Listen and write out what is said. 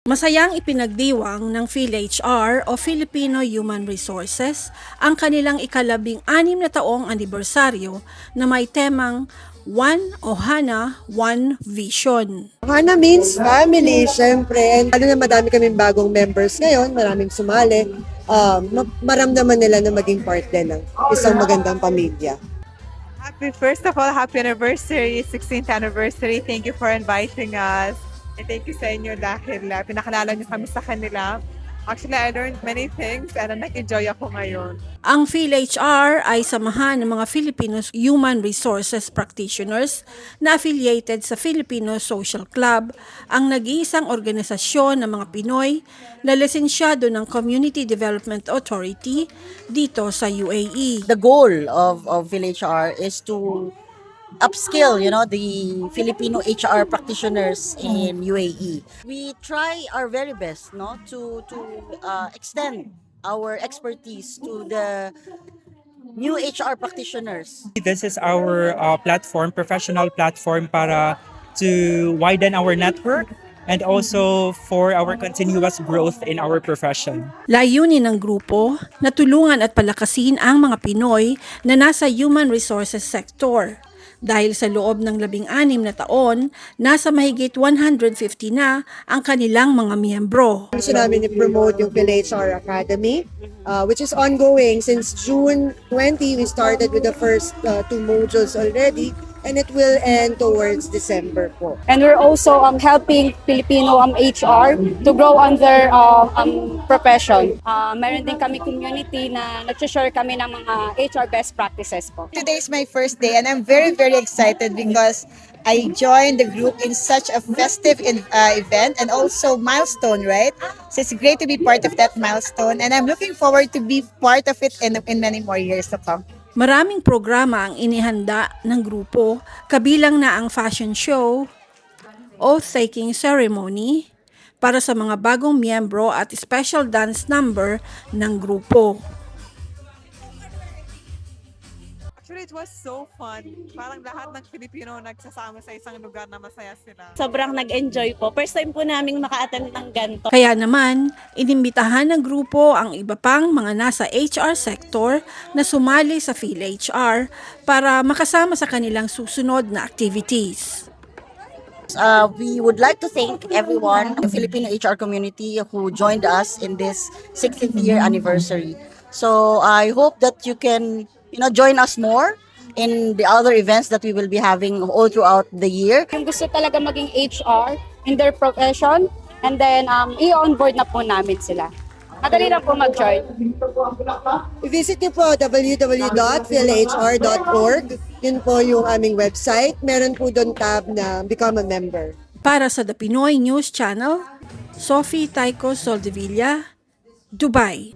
Masayang ipinagdiwang ng PhilHR o Filipino Human Resources ang kanilang ika-12 na taong anibersaryo na may temang One Ohana, One Vision. Ohana means family, syempre. And lalo na madami kaming bagong members ngayon, maraming sumali. Maramdaman nila na maging part din ng isang magandang pamilya. First of all, happy anniversary, 16th anniversary. Thank you for inviting us. And thank you sa inyo dahil pinakalala niyo kami sa kanila. Actually, I learned many things and nag-enjoy ako ngayon. Ang PhilHR ay samahan ng mga Filipino Human Resources Practitioners na affiliated sa Filipino Social Club, ang nag-iisang organisasyon ng mga Pinoy na lisensyado ng Community Development Authority dito sa UAE. The goal of PhilHR is to upskill, the Filipino HR practitioners in UAE. We try our very best, to extend our expertise to the new HR practitioners. This is our professional platform para to widen our network and also for our continuous growth in our profession. Layunin ng grupo na tulungan at palakasin ang mga Pinoy na nasa human resources sector. Dahil sa loob ng 16 na taon, nasa mahigit 150 na ang kanilang mga miyembro. Gusto namin i-promote yung PhilHR Academy, which is ongoing since June 20. We started with the first 2 modules already, and it will end towards December po. And we're also helping Filipino HR to grow on their profession. Meron din kami community na nag-share kami ng mga HR best practices po. Today is my first day and I'm very, very excited because I joined the group in such a festive event and also milestone, right? So it's great to be part of that milestone and I'm looking forward to be part of it in many more years to come. Maraming programa ang inihanda ng grupo, kabilang na ang fashion show, oath-taking ceremony, para sa mga bagong miyembro at special dance number ng grupo. Actually, it was so fun. Parang lahat ng Filipino nagsasama sa isang lugar na masaya sila. Sobrang nag-enjoy po. First time po namin maka-attend ng ganito. Kaya naman, inimbitahan ng grupo ang iba pang mga nasa HR sector na sumali sa PhilHR para makasama sa kanilang susunod na activities. We would like to thank everyone, the Filipino HR community who joined us in this 16th year anniversary. So I hope that you can join us more in the other events that we will be having all throughout the year. Yung gusto talaga maging HR in their profession, and then i-onboard na po namin sila. Madali lang po mag-join. I-visit niyo po www.philhr.org. Yun po yung aming website. Meron po doon tab na Become a Member. Para sa The Pinoy News Channel, Sophie Taiko Soldevilla, Dubai.